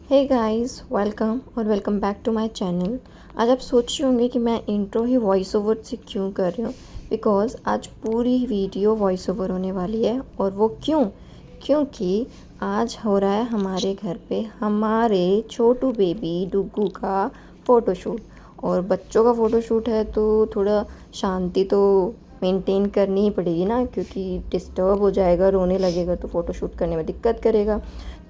हे guys, welcome और welcome back to my channel. आज आप सोच रहे होंगे कि मैं इंट्रो ही वॉइस ओवर से क्यों कर रही हूँ। बिकॉज़ आज पूरी वीडियो वॉइस ओवर होने वाली है। और वो क्यों? क्योंकि आज हो रहा है हमारे घर पे हमारे छोटू बेबी डुग्गू का फ़ोटोशूट। और बच्चों का फ़ोटोशूट है तो थोड़ा शांति तो मेंटेन करनी ही पड़ेगी ना, क्योंकि डिस्टर्ब हो जाएगा, रोने लगेगा तो फ़ोटोशूट करने में दिक्कत करेगा।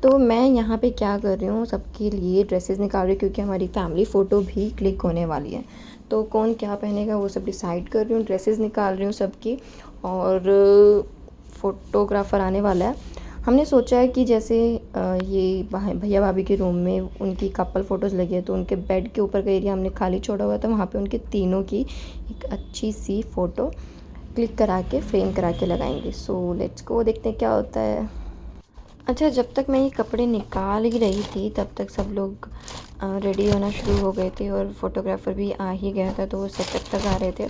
तो मैं यहाँ पे क्या कर रही हूँ, सबके लिए ड्रेसेस निकाल रही हूँ क्योंकि हमारी फैमिली फ़ोटो भी क्लिक होने वाली है। तो कौन क्या पहनेगा वो सब डिसाइड कर रही हूँ, ड्रेसेस निकाल रही हूँ सबकी। और फ़ोटोग्राफ़र आने वाला है। हमने सोचा है कि जैसे ये भैया भाभी के रूम में उनकी कपल फ़ोटोज़ लगी है, तो उनके बेड के ऊपर का एरिया हमने खाली छोड़ा हुआ था, वहाँ पे उनके तीनों की एक अच्छी सी फ़ोटो क्लिक करा के फ्रेम करा के लगाएंगे। सो लेट्स गो, देखते हैं क्या होता है। अच्छा, जब तक मैं ये कपड़े निकाल ही रही थी तब तक सब लोग रेडी होना शुरू हो गए थे और फ़ोटोग्राफ़र भी आ ही गया था, तो वो सेटअप तक आ रहे थे।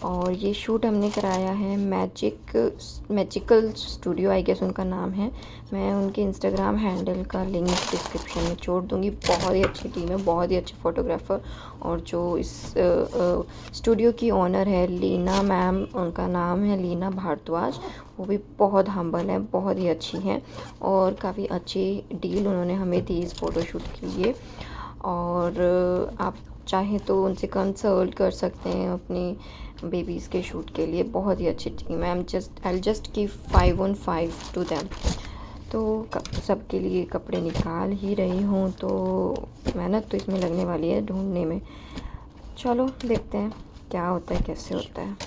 और ये शूट हमने कराया है मैजिकल स्टूडियो, आई गेस उनका नाम है। मैं उनके इंस्टाग्राम हैंडल का लिंक डिस्क्रिप्शन में छोड़ दूँगी। बहुत ही अच्छी टीम है, बहुत ही अच्छे फ़ोटोग्राफ़र। और जो इस स्टूडियो की ओनर है लीना मैम, उनका नाम है लीना भारद्वाज। वो भी बहुत हम्बल हैं, बहुत ही अच्छी हैं और काफ़ी अच्छी डील उन्होंने हमें दी इस फ़ोटोशूट के लिए। और आप चाहें तो उनसे कंसल्ट कर सकते हैं अपनी बेबीज़ के शूट के लिए। बहुत ही अच्छी टीम है। I just give 5 on 5 to them. तो सबके लिए कपड़े निकाल ही रही हूँ, तो मेहनत तो इसमें लगने वाली है ढूंढने में। चलो देखते हैं क्या होता है, कैसे होता है।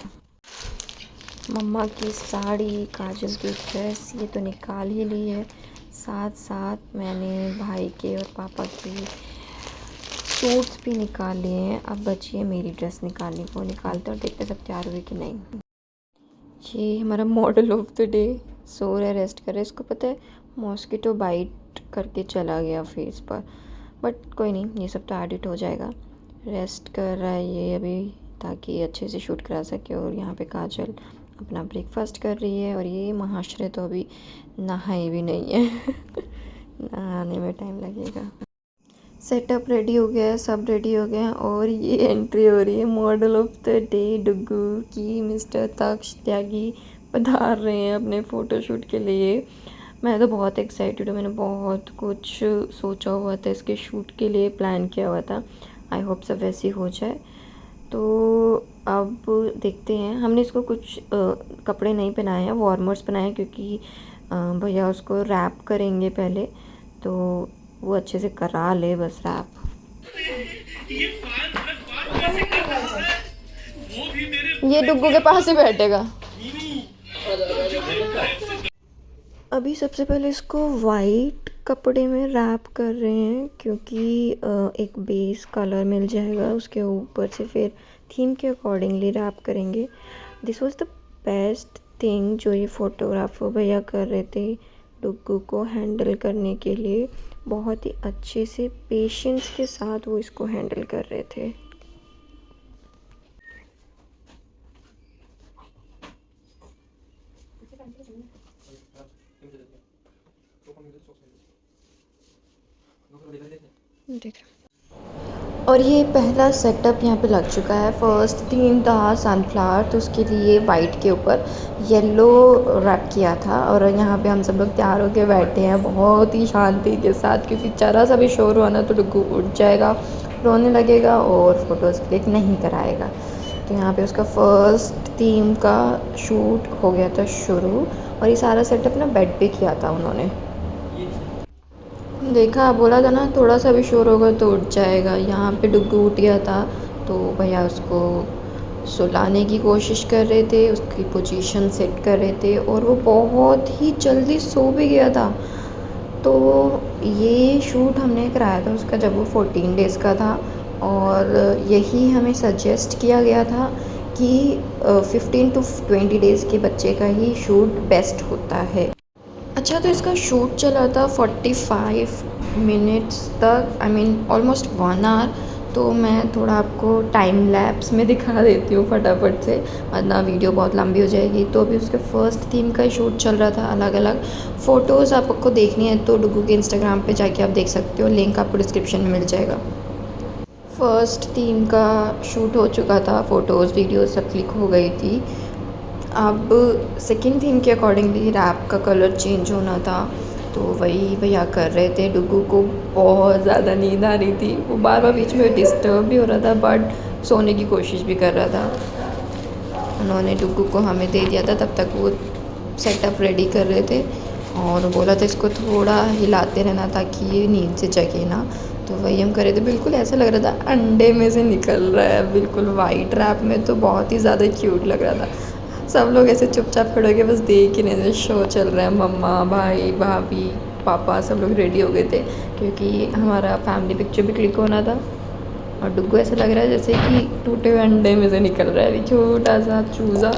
मम्मा की साड़ी, काजल की ड्रेस ये तो निकाल ही ली है। साथ साथ मैंने भाई के और पापा के सूट्स भी निकाल लिए हैं। अब बची है मेरी ड्रेस निकालनी, वो निकालते और देखते सब तैयार हुए कि नहीं। ये हमारा model of the day so रहा है, रेस्ट कर रहा है। इसको पता है मॉस्किटो बाइट करके चला गया फेस पर, बट कोई नहीं, ये सब तो एडिट हो जाएगा। रेस्ट कर रहा है ये अभी, ताकि अच्छे से शूट करा सके। और यहाँ पे काजल अपना ब्रेकफास्ट कर रही है और ये महाशरे तो अभी नहाए भी नहीं है नहाने में टाइम लगेगा। सेटअप रेडी हो गया है, सब रेडी हो गए हैं और ये एंट्री हो रही है model of the day Duggu की। मिस्टर तक्ष त्यागी पधार रहे हैं अपने फ़ोटोशूट के लिए। मैं तो बहुत एक्साइटेड हूँ, मैंने बहुत कुछ सोचा हुआ था इसके शूट के लिए, प्लान किया हुआ था। आई होप सब वैसे हो जाए। तो अब देखते हैं। हमने इसको कुछ कपड़े नहीं पहनाए हैं, वार्मर्स पहनाए हैं, क्योंकि भैया उसको रैप करेंगे पहले, तो वो अच्छे से करा ले बस रैप। ये डुग्गू के पास ही बैठेगा। अभी सबसे पहले इसको वाइट कपड़े में रैप कर रहे हैं, क्योंकि एक बेस कलर मिल जाएगा उसके ऊपर से, फिर थीम के अकॉर्डिंगली रैप करेंगे। This was the best thing जो ये फ़ोटोग्राफर भैया कर रहे थे डुग्गू को हैंडल करने के लिए। बहुत ही अच्छे से पेशेंस के साथ वो इसको हैंडल कर रहे थे। देख, और ये पहला सेटअप यहाँ पे लग चुका है। फर्स्ट थीम था सनफ्लावर, तो उसके लिए वाइट के ऊपर येलो रैप किया था। और यहाँ पे हम सब लोग तैयार होके बैठे हैं बहुत ही शांति के साथ, क्योंकि ज़रा सा भी शोर हुआ ना तो डुग्गू उठ जाएगा, रोने लगेगा और फ़ोटोज़ क्लिक नहीं कराएगा। तो यहाँ पे उसका फर्स्ट थीम का शूट हो गया था शुरू। और ये सारा सेटअप ना बेड पे किया था उन्होंने। देखा, बोला था ना थोड़ा सा भी शोर होगा तो उठ जाएगा। यहाँ पे डुग्गू उठ गया था, तो भैया उसको सुलाने की कोशिश कर रहे थे, उसकी पोजीशन सेट कर रहे थे और वो बहुत ही जल्दी सो भी गया था। तो ये शूट हमने कराया था उसका जब वो 14 डेज़ का था। और यही हमें सजेस्ट किया गया था कि 15 to 20 डेज़ के बच्चे का ही शूट बेस्ट होता है। अच्छा, तो इसका शूट चला था 45 मिनट्स तक, आई मीन ऑलमोस्ट 1 आवर। तो मैं थोड़ा आपको टाइम लैप्स में दिखा देती हूँ फटाफट से, वरना वीडियो बहुत लंबी हो जाएगी। तो अभी उसके फर्स्ट थीम का ही शूट चल रहा था। अलग अलग फ़ोटोज़ आपको देखनी है तो डुगू के इंस्टाग्राम पे जाके आप देख सकते हो, लिंक आपको डिस्क्रिप्शन में मिल जाएगा। फर्स्ट थीम का शूट हो चुका था, फ़ोटोज़ वीडियोज़ सब क्लिक हो गई थी। अब सेकंड थीम के अकॉर्डिंगली रैप का कलर चेंज होना था, तो वही भैया कर रहे थे। डुगू को बहुत ज़्यादा नींद आ रही थी, वो बार बार बीच में डिस्टर्ब भी हो रहा था बट सोने की कोशिश भी कर रहा था। उन्होंने डुगू को हमें दे दिया था, तब तक वो सेटअप रेडी कर रहे थे और बोला था इसको थोड़ा हिलाते रहना ताकि ये नींद से जगे ना। तो वही हम कर रहे थे। बिल्कुल ऐसा लग रहा था अंडे में से निकल रहा है, बिल्कुल वाइट रैप में, तो बहुत ही ज़्यादा क्यूट लग रहा था। सब लोग ऐसे चुपचाप खड़े होके बस देख ही रहे थे, शो चल रहा है। मम्मा, भाई, भाभी, पापा सब लोग रेडी हो गए थे क्योंकि हमारा फैमिली पिक्चर भी क्लिक होना था। और डुग्गू ऐसा लग रहा है जैसे कि टूटे हुए अंडे में से निकल रहा है, अभी छोटा सा चूज़ा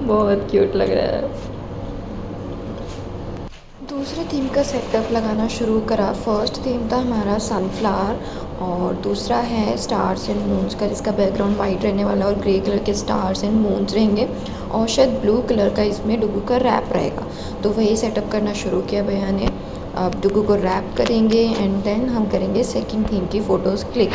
बहुत क्यूट लग रहा है। दूसरे थीम का सेटअप लगाना शुरू करा। फर्स्ट थीम था हमारा सनफ्लावर और दूसरा है स्टार्स एंड मून्स का, जिसका बैकग्राउंड वाइट रहने वाला और ग्रे कलर के स्टार्स एंड मून्स रहेंगे और शायद ब्लू कलर का इसमें डुगू का रैप रहेगा। तो वही सेटअप करना शुरू किया भैया ने। अब डुगू को रैप करेंगे एंड देन हम करेंगे सेकंड थीम की फ़ोटोज़ क्लिक।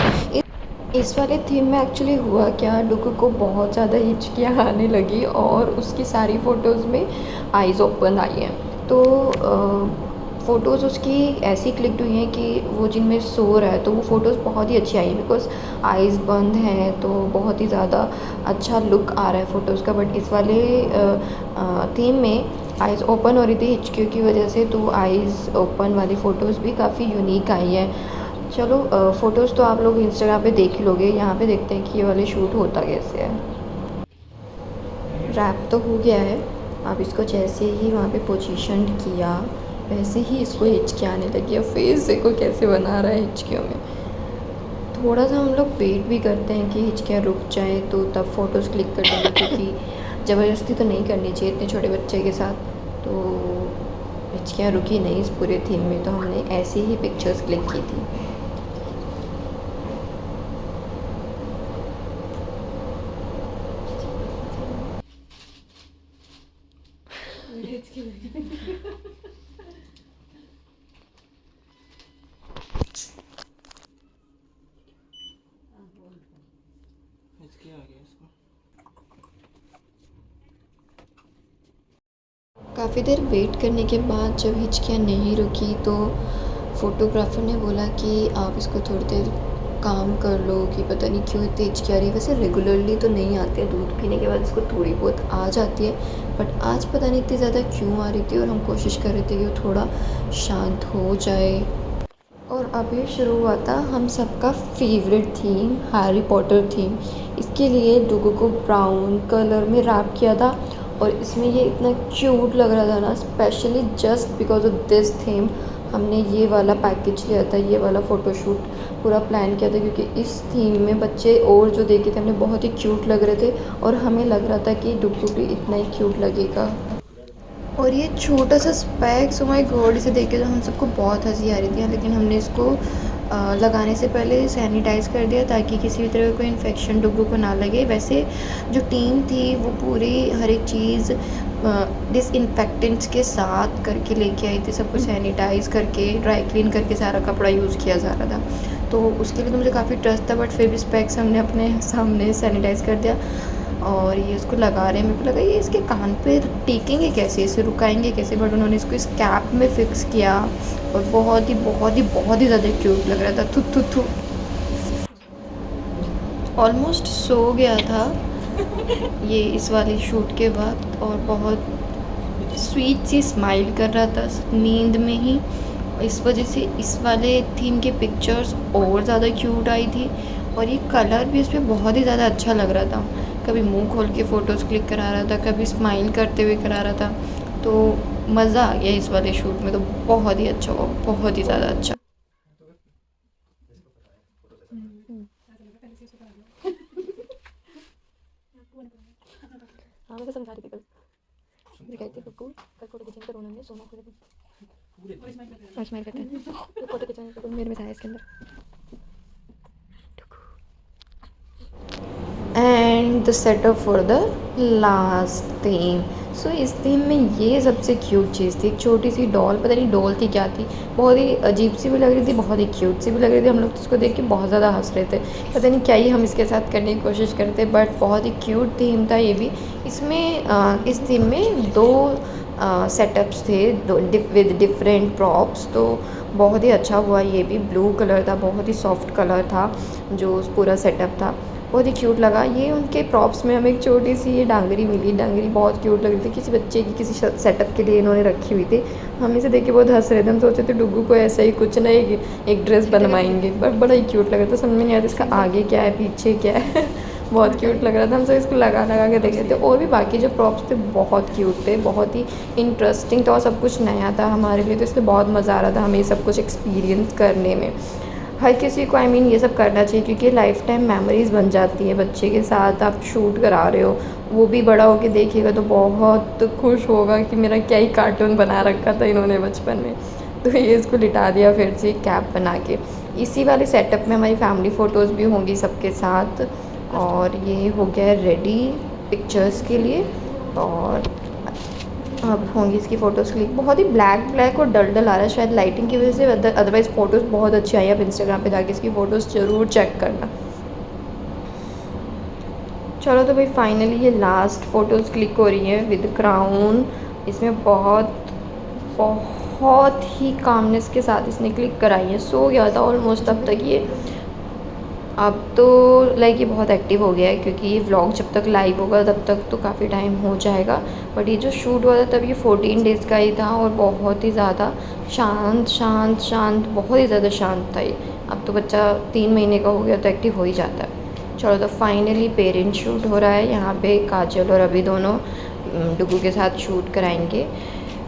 इस वाले थीम में एक्चुअली हुआ क्या, डुगू को बहुत ज़्यादा हिचकियाँ आने लगी और उसकी सारी फ़ोटोज़ में आइज़ ओपन आई हैं। तो फ़ोटोज़ उसकी ऐसी क्लिक्ड हुई हैं कि वो जिनमें सो रहा है तो वो फ़ोटोज़ बहुत ही अच्छी आई हैं, बिकॉज़ आइज़ बंद हैं तो बहुत ही ज़्यादा अच्छा लुक आ रहा है फ़ोटोज़ का। बट इस वाले थीम में आइज़ ओपन हो रही थी हिचकियों की वजह से, तो आइज़ ओपन वाली फ़ोटोज़ भी काफ़ी यूनिक आई हैं। चलो फ़ोटोज़ तो आप लोग इंस्टाग्राम पे देख ही लोगे, यहाँ पे देखते हैं कि ये वाले शूट होता कैसे है। रैप तो हो गया है। अब इसको जैसे ही वहाँ पे पोजीशन किया वैसे ही इसको हिचकी आने लगी। अब फेस देखो कैसे बना रहा है हिचकियों में। थोड़ा सा हम लोग वेट भी करते हैं कि हिचकियाँ रुक जाएँ तो तब फ़ोटोज़ क्लिक कर देंगे, क्योंकि ज़बरदस्ती तो नहीं करनी चाहिए इतने छोटे बच्चे के साथ। तो हिचकियाँ रुकी नहीं इस पूरे थीम में, तो हमने ऐसे ही पिक्चर्स क्लिक की थी। काफ़ी देर वेट करने के बाद जब हिचकियाँ नहीं रुकी तो फ़ोटोग्राफ़र ने बोला कि आप इसको थोड़ी देर काम कर लो, कि पता नहीं क्यों इतनी हिचकी आ रही है। वैसे रेगुलरली तो नहीं आती है, दूध पीने के बाद इसको थोड़ी बहुत आ जाती है, बट आज पता नहीं इतनी ज़्यादा क्यों आ रही थी और हम कोशिश कर रहे थे कि वो थोड़ा शांत हो जाए। और अभी शुरू हुआ था हम सबका favourite theme, Harry Potter theme. इसके लिए डुगू को ब्राउन कलर में रैप किया था और इसमें ये इतना क्यूट लग रहा था ना, specially just because of this theme हमने ये वाला पैकेज लिया था, ये वाला फ़ोटोशूट पूरा प्लान किया था, क्योंकि इस थीम में बच्चे और जो देखे थे हमने बहुत ही क्यूट लग रहे थे और हमें लग रहा था कि डुगू भी इतना ही क्यूट लगेगा। और ये छोटा सा स्पैक्स, ओ माय गॉड, इसे देख के तो हम सबको बहुत हंसी आ रही थी, लेकिन हमने इसको लगाने से पहले सैनिटाइज़ कर दिया ताकि किसी भी तरह का कोई इन्फेक्शन डुगू को ना लगे। वैसे जो टीम थी वो पूरी हर एक चीज़ डिसइंफेक्टेंट्स के साथ करके लेके आई थी, सब कुछ सैनिटाइज़ करके ड्राई क्लीन करके सारा कपड़ा यूज़ किया जा रहा था। तो उसके लिए तो मुझे काफ़ी ट्रस्ट था, बट फिर भी स्पैक्स हमने अपने सामने सैनिटाइज़ कर दिया और ये उसको लगा रहे हैं। मेरे को लगा ये इसके कान पे टिकेंगे कैसे, इसे रुकाएंगे कैसे, बट उन्होंने इसको इस कैप में फ़िक्स किया और बहुत ही बहुत ही बहुत ही ज़्यादा क्यूट लग रहा था। थू थू थू, ऑलमोस्ट सो गया था ये इस वाले शूट के वक्त और बहुत स्वीट सी स्माइल कर रहा था नींद में ही। इस वजह से इस वाले थीम के पिक्चर्स और ज़्यादा क्यूट आई थी और ये कलर भी इस पर बहुत ही ज़्यादा अच्छा लग रहा था। कभी मुंह खोल के फ़ोटोज़ क्लिक करा रहा था, कभी स्माइल करते हुए करा रहा था। तो मज़ा आ गया इस वाले शूट में, तो बहुत ही अच्छा हुआ, बहुत ही ज़्यादा अच्छा। हाँ मैं तो समझा रही थी कल, मैं कहती कुकू कल फोटो खींचेंगे तो रोना नहीं, सोना पूरे और स्माइल करते हैं। तो फोटो खींचेंगे तो मेरे में था इसके अंदर। And the setup for the last theme. So इस थीम में ये सबसे क्यूट चीज़ थी, एक छोटी सी डॉल, पता नहीं डॉल थी क्या थी, बहुत ही अजीब सी भी लग रही थी, बहुत ही क्यूट सी भी लग रही थी। हम लोग तो इसको देख के बहुत ज़्यादा हंस रहे थे, पता नहीं क्या ही हम इसके साथ करने की कोशिश करते, बट बहुत ही क्यूट थीम था ये भी। इसमें इस थीम में दो सेटअप्स थे विद डिफरेंट प्रॉप्स, तो बहुत ही अच्छा हुआ। ये भी ब्लू कलर था, बहुत ही सॉफ्ट कलर था जो पूरा सेटअप था, बहुत ही क्यूट लगा। ये उनके प्रॉप्स में हमें एक छोटी सी ये डांगरी मिली, डांगरी बहुत क्यूट लग रही थी, किसी बच्चे की किसी सेटअप के लिए इन्होंने रखी हुई थी। हम इसे देख के बहुत हंस रहे थे, हम सोचे थे डुग्गू को ऐसा ही कुछ ना एक ड्रेस बनवाएंगे, बट बड़ा ही क्यूट लग रहा था, समझ में नहीं आता इसका आगे क्या है पीछे क्या है बहुत क्यूट लग रहा था। हम सब इसको लगा लगा के देख रहे थे, और भी बाकी जो प्रॉप्स थे बहुत क्यूट थे, बहुत ही इंटरेस्टिंग था, और सब कुछ नया था हमारे लिए, तो इसलिए बहुत मज़ा आ रहा था हमें ये सब कुछ एक्सपीरियंस करने में। हर किसी को ये सब करना चाहिए, क्योंकि लाइफ टाइम मेमोरीज़ बन जाती है। बच्चे के साथ आप शूट करा रहे हो, वो भी बड़ा होके देखेगा तो बहुत खुश होगा कि मेरा क्या ही कार्टून बना रखा था इन्होंने बचपन में। तो ये इसको लिटा दिया फिर से कैप बना के। इसी वाले सेटअप में हमारी फैमिली फ़ोटोज़ भी होंगी सबके साथ, और ये हो गया है रेडी पिक्चर्स के लिए। और अब होंगी इसकी फ़ोटोज़ क्लिक। बहुत ही ब्लैक और डल डल आ रहा है, शायद लाइटिंग की वजह से, अदरवाइज़ फ़ोटोज़ बहुत अच्छी आई है। आप इंस्टाग्राम पे जाके इसकी फ़ोटोज़ ज़रूर चेक करना। चलो तो भाई फाइनली ये लास्ट फ़ोटोज़ क्लिक हो रही हैं विद क्राउन। इसमें बहुत ही कामनेस के साथ इसने क्लिक कराई है। सो गया था ऑलमोस्ट तब तक ये, अब तो लाइक ये बहुत एक्टिव हो गया है, क्योंकि ये व्लॉग जब तक लाइव होगा तब तक तो काफ़ी टाइम हो जाएगा, बट ये जो शूट हुआ था तब ये 14 डेज़ का ही था, और बहुत ही ज़्यादा शांत, बहुत ही ज़्यादा शांत था ये। अब तो बच्चा 3 महीने का हो गया तो एक्टिव हो ही जाता है। चलो तो फाइनली पेरेंट शूट हो रहा है यहाँ पे, काजल और अभी दोनों डुग्गू के साथ शूट कराएंगे।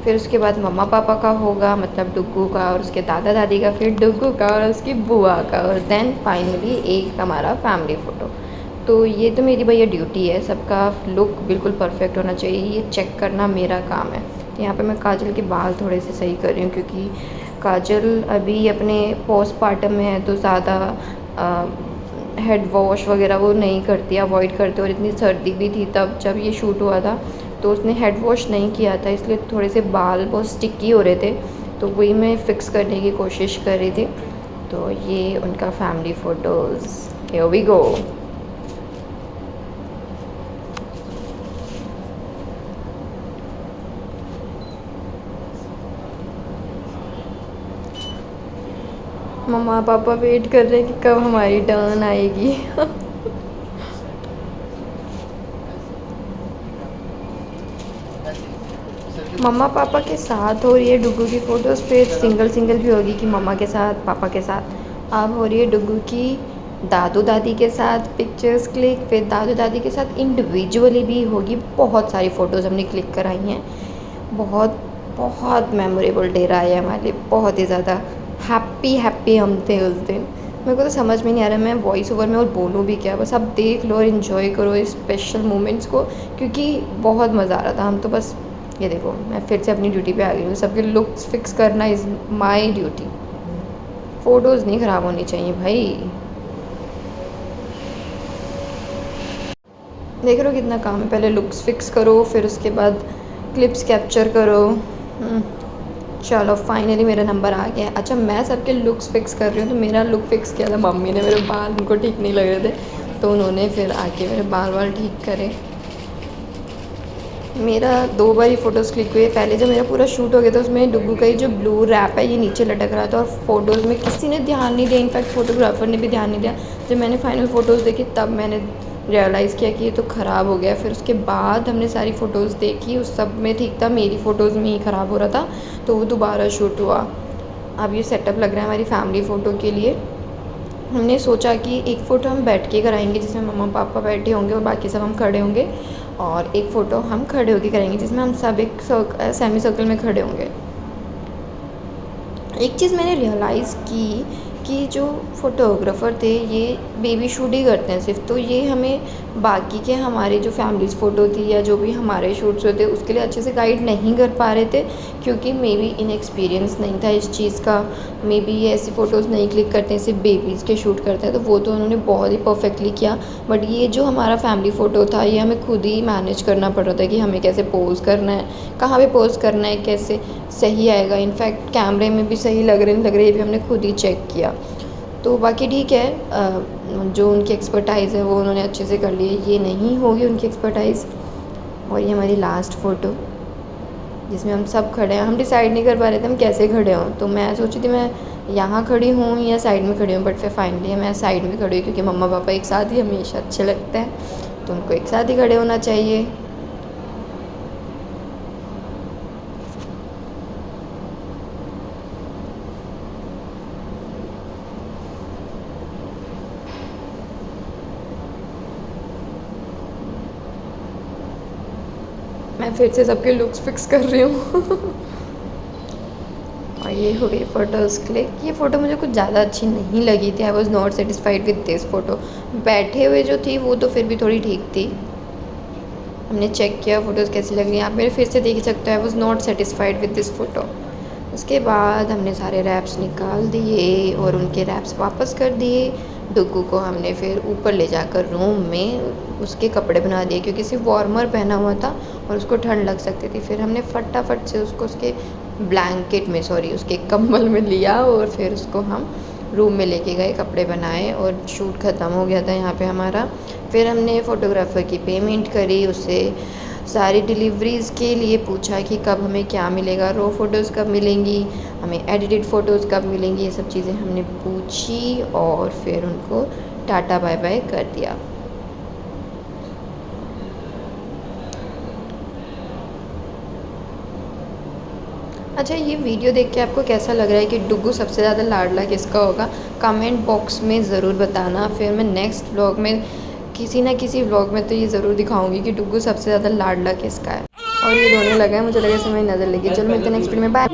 फिर उसके बाद मम्मा पापा का होगा, मतलब डुग्गू का और उसके दादा दादी का, फिर डुग्गू का और उसकी बुआ का, और देन फाइनली एक हमारा फैमिली फ़ोटो। तो ये तो मेरी भैया ड्यूटी है, सबका लुक बिल्कुल परफेक्ट होना चाहिए, ये चेक करना मेरा काम है। यहाँ पे मैं काजल के बाल थोड़े से सही कर रही हूँ, क्योंकि काजल अभी अपने पोस्टपार्टम में है, तो ज़्यादा हेड वॉश वगैरह वो नहीं करती, अवॉइड करती, और इतनी सर्दी भी थी तब जब ये शूट हुआ था, तो उसने हेड वॉश नहीं किया था, इसलिए थोड़े से बाल बहुत स्टिकी हो रहे थे, तो वही मैं फ़िक्स करने की कोशिश कर रही थी। तो ये उनका family photos, here we go. Mama papa wait कर रहे हैं कि कब हमारी टर्न आएगी मम्मा पापा के साथ हो रही है डुग्गू की फ़ोटोज़, फिर सिंगल भी होगी कि मम्मा के साथ पापा के साथ। अब हो रही है डुग्गू की दादू दादी के साथ पिक्चर्स क्लिक, फिर दादू दादी के साथ इंडिविजुअली भी होगी। बहुत सारी फ़ोटोज़ हमने क्लिक कराई हैं, बहुत बहुत मेमोरेबल डे रहा है हमारे लिए, बहुत ही ज़्यादा हैप्पी हम थे उस दिन। मेरे को तो समझ में नहीं आ रहा मैं वॉइस ओवर में और बोलूँ भी क्या, बस आप देख लो और इन्जॉय करो इस स्पेशल मोमेंट्स को, क्योंकि बहुत मज़ा आ रहा था। हम तो बस ये देखो, मैं फिर से अपनी ड्यूटी पे आ गई हूँ, सबके लुक्स फिक्स करना इज़ माई ड्यूटी। फ़ोटोज़ नहीं ख़राब होनी चाहिए भाई। देख रहे हो कितना काम है, पहले लुक्स फिक्स करो, फिर उसके बाद क्लिप्स कैप्चर करो। चलो फाइनली मेरा नंबर आ गया। अच्छा, मैं सबके लुक्स फ़िक्स कर रही हूँ, तो मेरा लुक फ़िक्स किया था मम्मी ने। मेरे बाल उनको ठीक नहीं लग रहे थे, तो उन्होंने फिर आके मेरे बाल ठीक करे। मेरा 2 बार ही फ़ोटोज़ क्लिक हुए। पहले जब मेरा पूरा शूट हो गया था, उसमें डुग्गू का ही जो ब्लू रैप है ये नीचे लटक रहा था, और फ़ोटोज़ में किसी ने ध्यान नहीं दिया, इनफैक्ट फ़ोटोग्राफ़र ने भी ध्यान नहीं दिया। जब मैंने फ़ाइनल फ़ोटोज़ देखी तब मैंने रियलाइज़ किया कि ये तो ख़राब हो गया। फिर उसके बाद हमने सारी फ़ोटोज़ देखी, उस सब में ठीक था, मेरी फ़ोटोज़ में ही ख़राब हो रहा था, तो वो दोबारा शूट हुआ। अब ये सेटअप लग रहा है हमारी फैमिली फ़ोटो के लिए। हमने सोचा कि एक फ़ोटो हम बैठ के कराएंगे, जिसमें मम्मा पापा बैठे होंगे और बाकी सब हम खड़े होंगे, और एक फ़ोटो हम खड़े होकर कराएंगे, जिसमें हम सब एक सेमी सर्कल में खड़े होंगे। एक चीज़ मैंने रियलाइज़ की कि जो फ़ोटोग्राफ़र थे ये बेबी शूट ही करते हैं सिर्फ, तो ये हमें बाकी के हमारे जो फैमिलीज़ फ़ोटो थी या जो भी हमारे शूट्स होते उसके लिए अच्छे से गाइड नहीं कर पा रहे थे, क्योंकि मे बी इनएक्सपीरियंस नहीं था इस चीज़ का। मे बी ये ऐसी फ़ोटोज़ नहीं क्लिक करते हैं, सिर्फ बेबीज़ के शूट करते हैं, तो वो तो उन्होंने बहुत ही परफेक्टली किया। बट ये जो हमारा फैमिली फ़ोटो था, ये हमें खुद ही मैनेज करना पड़ रहा था कि हमें कैसे पोज़ करना है, कहाँ पे पोज़ करना है, कैसे सही आएगा। इनफैक्ट कैमरे में भी सही लग रहे ये भी हमने खुद ही चेक किया। तो बाकी ठीक है, जो उनकी एक्सपर्टाइज़ है वो उन्होंने अच्छे से कर ली है, ये नहीं होगी उनकी एक्सपर्टाइज़। और ये हमारी लास्ट फ़ोटो जिसमें हम सब खड़े हैं, हम डिसाइड नहीं कर पा रहे थे हम कैसे खड़े हों। तो मैं सोची थी मैं यहाँ खड़ी हूँ या साइड में खड़ी हूँ, बट फिर फाइनली मैं साइड में खड़ी हूँ, क्योंकि मम्मा पापा एक साथ ही हमेशा अच्छे लगते हैं, तो उनको एक साथ ही खड़े होना चाहिए। मैं फिर से सबके लुक्स फिक्स कर रही हूँ और ये हो गई फ़ोटोज़ क्लिक। ये फ़ोटो मुझे कुछ ज़्यादा अच्छी नहीं लगी थी। I was not satisfied with this photo. बैठे हुए जो थी वो तो फिर भी थोड़ी ठीक थी। हमने चेक किया फ़ोटोज़ कैसी लग रही हैं, आप मेरे फिर से देख सकते हो। I was not satisfied with this photo. उसके बाद हमने सारे रैप्स निकाल दिए और उनके रैप्स वापस कर दिए। डुग्गू को हमने फिर ऊपर ले जाकर रूम में उसके कपड़े बना दिए, क्योंकि सिर्फ वार्मर पहना हुआ था और उसको ठंड लग सकती थी। फिर हमने फटाफट से उसको उसके उसके कंबल में लिया और फिर उसको हम रूम में लेके गए, कपड़े बनाए और शूट ख़त्म हो गया था यहाँ पे हमारा। फिर हमने फ़ोटोग्राफ़र की पेमेंट करी, उससे सारी डिलीवरीज़ के लिए पूछा कि कब हमें क्या मिलेगा, रो फ़ोटोज़ कब मिलेंगी, हमें एडिटेड फ़ोटोज़ कब मिलेंगी, ये सब चीज़ें हमने पूछी और फिर उनको टाटा बाय बाय कर दिया। अच्छा, ये वीडियो देख के आपको कैसा लग रहा है कि डुग्गू सबसे ज़्यादा लाडला किसका होगा? कमेंट बॉक्स में ज़रूर बताना। फिर मैं नेक्स्ट व्लॉग में किसी ना किसी व्लॉग में तो ये ज़रूर दिखाऊंगी कि डुग्गू सबसे ज़्यादा लाडला किसका है। और ये रोने लगा है, मुझे लगा इसमें मेरी नज़र लगी। चलो मिलते हैं नेक्स्ट वीडियो में, बाय।